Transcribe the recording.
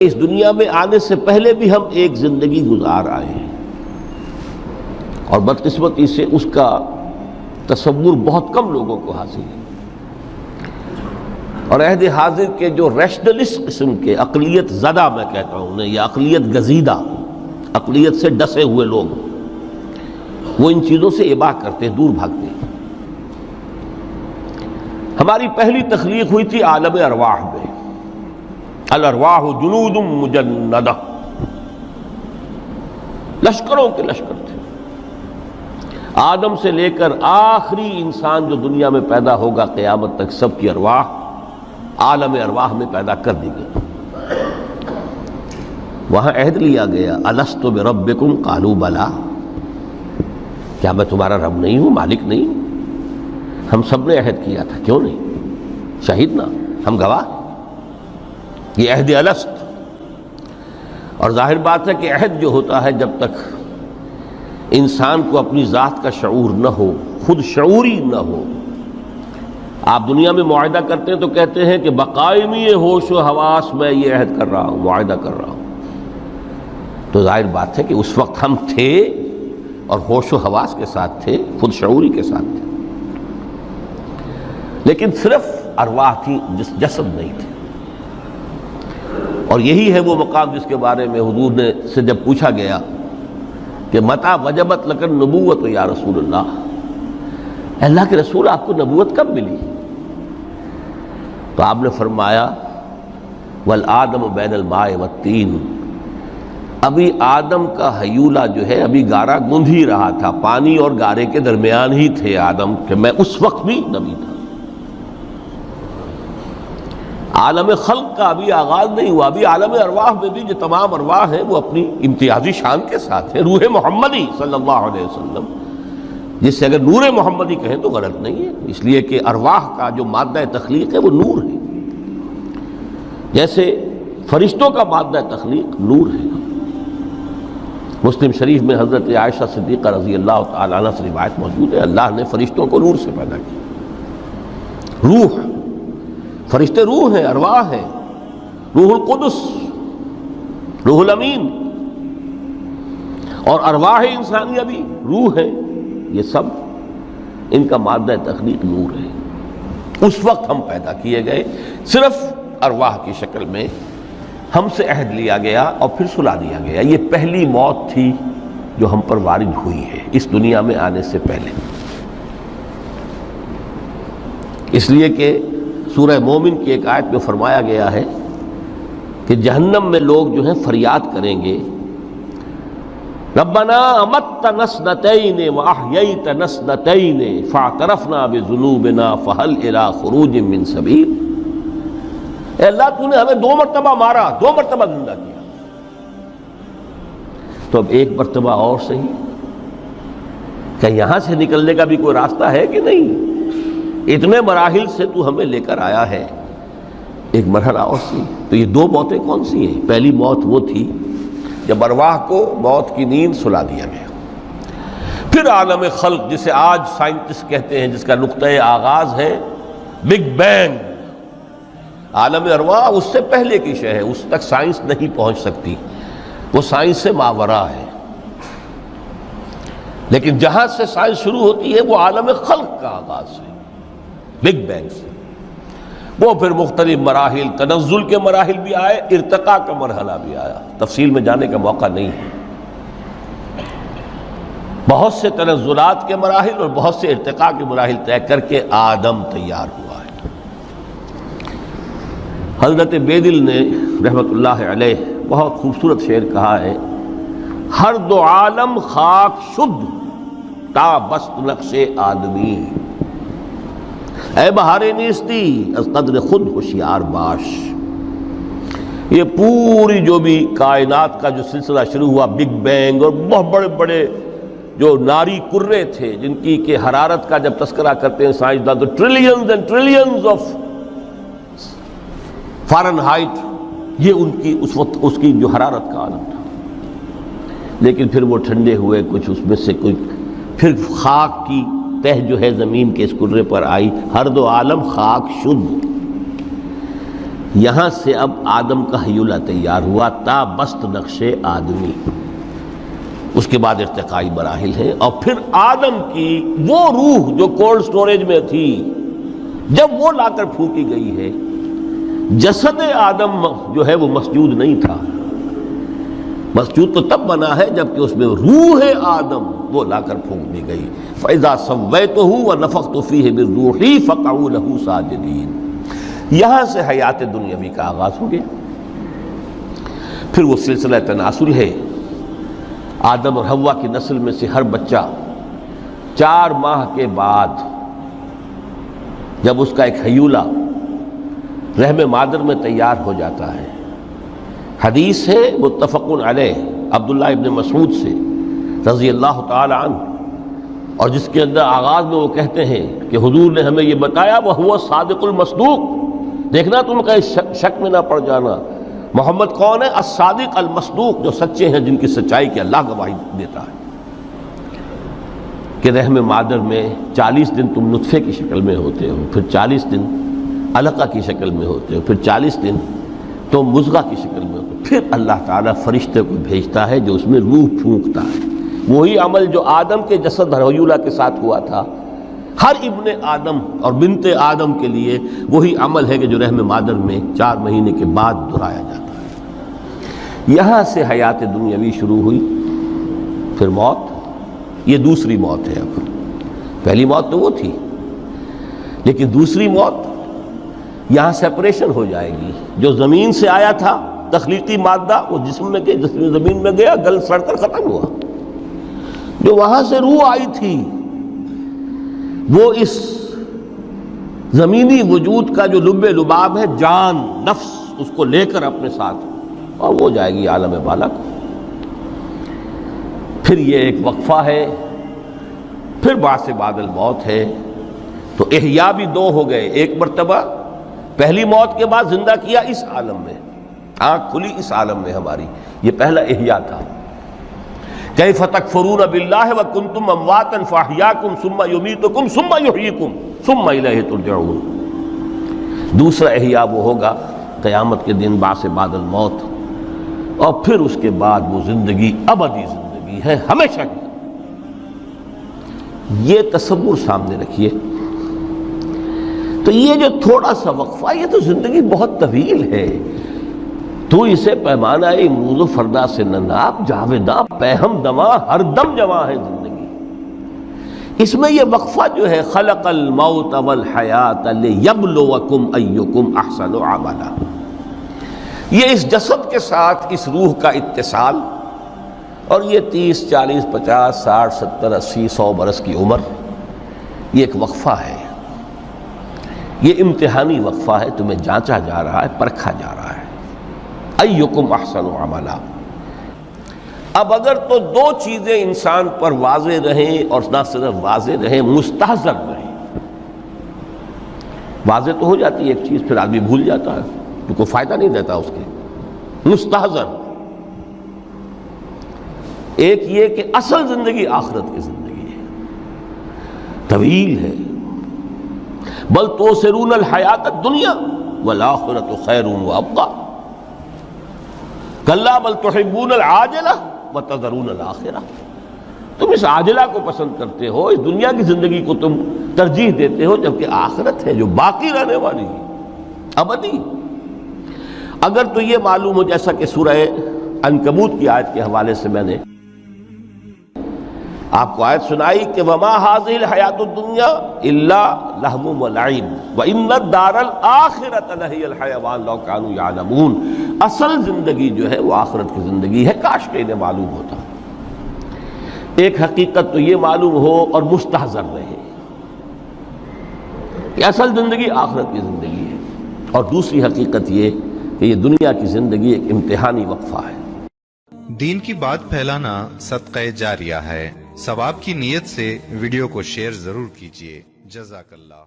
اس دنیا میں آنے سے پہلے بھی ہم ایک زندگی گزار آئے ہیں اور بدقسمتی سے اس کا تصور بہت کم لوگوں کو حاصل ہے، اور عہد حاضر کے جو ریشنلسٹ قسم کے عقلیت زدہ میں کہتا ہوں انہیں، یا عقلیت گزیدہ، عقلیت سے ڈسے ہوئے لوگ، وہ ان چیزوں سے اباع کرتے، دور بھاگتے ہیں۔ ہماری پہلی تخلیق ہوئی تھی عالم ارواح میں، الارواح جنود مجندہ، لشکروں کے لشکر تھے۔ آدم سے لے کر آخری انسان جو دنیا میں پیدا ہوگا قیامت تک، سب کی ارواح عالم ارواح میں پیدا کر دی گئی۔ وہاں عہد لیا گیا، الست بربکم قالوا بلا، کیا میں تمہارا رب نہیں ہوں، مالک نہیں ہوں؟ ہم سب نے عہد کیا تھا، کیوں نہیں؟ شہید نا، ہم گواہ۔ یہ عہد الست، اور ظاہر بات ہے کہ عہد جو ہوتا ہے جب تک انسان کو اپنی ذات کا شعور نہ ہو، خود شعوری نہ ہو۔ آپ دنیا میں معاہدہ کرتے ہیں تو کہتے ہیں کہ بقائمی ہوش و حواس میں یہ عہد کر رہا ہوں، معاہدہ کر رہا ہوں، تو ظاہر بات ہے کہ اس وقت ہم تھے اور ہوش و حواس کے ساتھ تھے، خود شعوری کے ساتھ تھے، لیکن صرف ارواح تھی، جسد نہیں تھے۔ اور یہی ہے وہ مقام جس کے بارے میں حضور نے سے جب پوچھا گیا کہ متى وجبت لک النبوۃ یا رسول اللہ، اللہ کے رسول آپ کو نبوت کب ملی؟ تو آپ نے فرمایا والآدم بین الماء والطین، ابھی آدم کا حیولہ جو ہے ابھی گارا گوندھ ہی رہا تھا، پانی اور گارے کے درمیان ہی تھے آدم، کہ میں اس وقت بھی نبی تھا۔ عالم خلق کا ابھی آغاز نہیں ہوا، ابھی عالم ارواح میں بھی جو تمام ارواح ہیں وہ اپنی امتیازی شان کے ساتھ ہیں۔ روح محمدی صلی اللہ علیہ وسلم، جس سے اگر نور محمدی کہیں تو غلط نہیں ہے، اس لیے کہ ارواح کا جو مادہ تخلیق ہے وہ نور ہے، جیسے فرشتوں کا مادہ تخلیق نور ہے۔ مسلم شریف میں حضرت عائشہ صدیقہ رضی اللہ تعالی عنہ سے روایت موجود ہے، اللہ نے فرشتوں کو نور سے پیدا کیا۔ روح، فرشتے روح ہیں، ارواح ہیں، روح القدس، روح الامین، اور ارواح انسانیہ بھی روح ہے، یہ سب ان کا مادہ تخلیق نور ہے۔ اس وقت ہم پیدا کیے گئے، صرف ارواح کی شکل میں ہم سے عہد لیا گیا اور پھر سلا دیا گیا۔ یہ پہلی موت تھی جو ہم پر وارد ہوئی ہے اس دنیا میں آنے سے پہلے، اس لیے کہ سورہ مومن کی ایک آیت میں فرمایا گیا ہے کہ جہنم میں لوگ جو ہیں فریاد کریں گے، ربنا امتنا اثنتین واحییتنا اثنتین فاعترفنا بذنوبنا فہل الی خروج من سبیل۔ اے اللہ، تو نے ہمیں 2 مرتبہ مارا، 2 مرتبہ زندہ کیا، تو اب 1 مرتبہ اور صحیح، کہ یہاں سے نکلنے کا بھی کوئی راستہ ہے کہ نہیں؟ اتنے مراحل سے تو ہمیں لے کر آیا ہے، ایک مرحلہ اور سی۔ تو یہ 2 موتیں کون سی ہیں؟ پہلی موت وہ تھی جب ارواح کو موت کی نیند سلا دیا گیا۔ پھر عالم خلق، جسے آج سائنٹسٹ کہتے ہیں، جس کا نقطۂ آغاز ہے بگ بینگ، عالم ارواح اس سے پہلے کی شے ہے، اس تک سائنس نہیں پہنچ سکتی، وہ سائنس سے ماوراء ہے۔ لیکن جہاں سے سائنس شروع ہوتی ہے وہ عالم خلق کا آغاز ہے، بگ بینگ سے۔ وہ پھر مختلف مراحل، تنزل کے مراحل بھی آئے، ارتقاء کا مرحلہ بھی آیا، تفصیل میں جانے کا موقع نہیں ہے۔ بہت سے تنزلات کے مراحل اور بہت سے ارتقاء کے مراحل طے کر کے آدم تیار ہوا ہے۔ حضرت بیدل نے رحمت اللہ علیہ بہت خوبصورت شعر کہا ہے، ہر 2 عالم خاک شد تا بست نقش آدمی، اے بہار نیستی از قدر خود ہوشیار باش۔ یہ پوری جو بھی کائنات کا جو سلسلہ شروع ہوا، بگ بینگ، اور بہت بڑے بڑے جو ناری کرے تھے جن کی کہ حرارت کا جب تذکرہ کرتے ہیں سائنسدان تو trillions and trillions of foreign height, یہ ان کی اس وقت اس کی جو حرارت کا عالم تھا، لیکن پھر وہ ٹھنڈے ہوئے، کچھ اس میں سے کوئی، پھر خاک کی تہ جو ہے زمین کے اس کرے پر آئی، ہر 2 عالم خاک شد۔ یہاں سے اب آدم کا حیولہ تیار ہوا، تا بست نقش آدمی، اس کے بعد ارتقائی مراحل ہیں، اور پھر آدم کی وہ روح جو کولڈ سٹوریج میں تھی جب وہ لا کر پھونکی گئی ہے، جسد آدم جو ہے وہ مسجود نہیں تھا، مسجود تو تب بنا ہے جبکہ اس میں روح آدم وہ لا کر پھونک دی گئی۔ فَإِذَا سَوَّيْتُهُ وَنَفَخْتُ فِيهِ مِن رُوحِي فَقَعُوا لَهُ سَاجِدِينَ۔ یہاں سے حیات دنیاوی کا آغاز ہو گیا۔ پھر وہ سلسلہ تناسل ہے، آدم اور حوا کی نسل میں سے ہر بچہ 4 ماہ کے بعد جب اس کا ایک حیولہ رحم مادر میں تیار ہو جاتا ہے، حدیث ہے متفق علیہ عبداللہ ابن مسعود سے رضی اللہ تعالی عنہ، اور جس کے اندر آغاز میں وہ کہتے ہیں کہ حضور نے ہمیں یہ بتایا وَهُوَ الصادق المصدوق، دیکھنا تم کہیں شک میں نہ پڑ جانا، محمد کون ہے؟ الصادق المصدوق، جو سچے ہیں، جن کی سچائی کی اللہ گواہی دیتا ہے، کہ رحم مادر میں 40 دن تم نطفے کی شکل میں ہوتے ہو، پھر 40 دن علقہ کی شکل میں ہوتے ہو، پھر 40 دن تو مضغہ کی شکل میں ہوتے ہو، پھر اللہ تعالیٰ فرشتے کو بھیجتا ہے جو اس میں روح پھونکتا ہے۔ وہی عمل جو آدم کے جسد حیولہ کے ساتھ ہوا تھا، ہر ابن آدم اور بنت آدم کے لیے وہی عمل ہے کہ جو رحم مادر میں 4 مہینے کے بعد دہرایا جاتا ہے۔ یہاں سے حیات دنیاوی شروع ہوئی، پھر موت، یہ دوسری موت ہے۔ اب پہلی موت تو وہ تھی، لیکن دوسری موت یہاں سیپریشن ہو جائے گی۔ جو زمین سے آیا تھا تخلیقی مادہ، وہ جسم میں گیا، جسم زمین میں گیا، گل سڑ کر ختم ہوا۔ جو وہاں سے روح آئی تھی وہ اس زمینی وجود کا جو لب لباب ہے، جان، نفس، اس کو لے کر اپنے ساتھ، اور وہ جائے گی عالم بالا کو۔ پھر یہ ایک وقفہ ہے، پھر بعث بعد الموت ہے۔ تو احیاء بھی 2 ہو گئے، ایک مرتبہ پہلی موت کے بعد زندہ کیا اس عالم میں، آنکھ کھلی اس عالم میں ہماری، یہ پہلا احیاء تھا۔ کیف تکفرون باللہ وکنتم امواتا فاحیاکم ثم یمیتکم ثم یحییکم ثم الیہ ترجعون۔ دوسرا احیاء وہ ہوگا قیامت کے دن، بعث بعد الموت، اور پھر اس کے بعد وہ زندگی ابدی زندگی ہے، ہمیشہ کی۔ یہ تصور سامنے رکھیے۔ تو یہ جو تھوڑا سا وقفہ، یہ تو زندگی بہت طویل ہے، تو اسے پیمانہ امروز و فردا سے نہ ناپ، جاویداں پیہم دماں، ہر دم جواں ہے زندگی۔ اس میں یہ وقفہ جو ہے، خلق الموت والحیات لیبلوکم ایکم احسن عملا، یہ اس جسد کے ساتھ اس روح کا اتصال، اور یہ 30 40 50 60 70 80 100 برس کی عمر، یہ ایک وقفہ ہے، یہ امتحانی وقفہ ہے، تمہیں جانچا جا رہا ہے، پرکھا جا رہا ہے۔ ایکم احسن عملا۔ اب اگر تو 2 چیزیں انسان پر واضح رہیں، اور نہ صرف واضح رہیں، مستحضر رہیں۔ واضح تو ہو جاتی ہے ایک چیز، پھر آدمی بھول جاتا ہے، تو کوئی فائدہ نہیں دیتا اس کے۔ مستحضر ایک یہ کہ اصل زندگی آخرت کی زندگی ہے، طویل ہے۔ بل توسرون الحیات الدنیا والآخرۃ خیر وابقیٰ، کلا بل تحبون العاجلہ وتذرون الآخرہ، تم اس عاجلہ کو پسند کرتے ہو، اس دنیا کی زندگی کو تم ترجیح دیتے ہو، جبکہ آخرت ہے جو باقی رہنے والی ہے، ابدی۔ اگر تو یہ معلوم ہو، جیسا کہ سورہ عنکبوت کی آیت کے حوالے سے میں نے آپ کو آیت سنائی کہ وما هذه الحیات الدنیا الا لہو ولعب وان الدار الاخرۃ لہی الحیوان لو کانوا یعلمون، اصل زندگی جو ہے وہ آخرت کی زندگی ہے، کاش کہ انہیں معلوم ہوتا۔ ایک حقیقت تو یہ معلوم ہو اور مستحضر رہے کہ اصل زندگی آخرت کی زندگی ہے، اور دوسری حقیقت یہ کہ یہ دنیا کی زندگی ایک امتحانی وقفہ ہے۔ دین کی بات پھیلانا صدقہ جاریہ ہے، ثواب کی نیت سے ویڈیو کو شیئر ضرور کیجیے۔ جزاک اللہ۔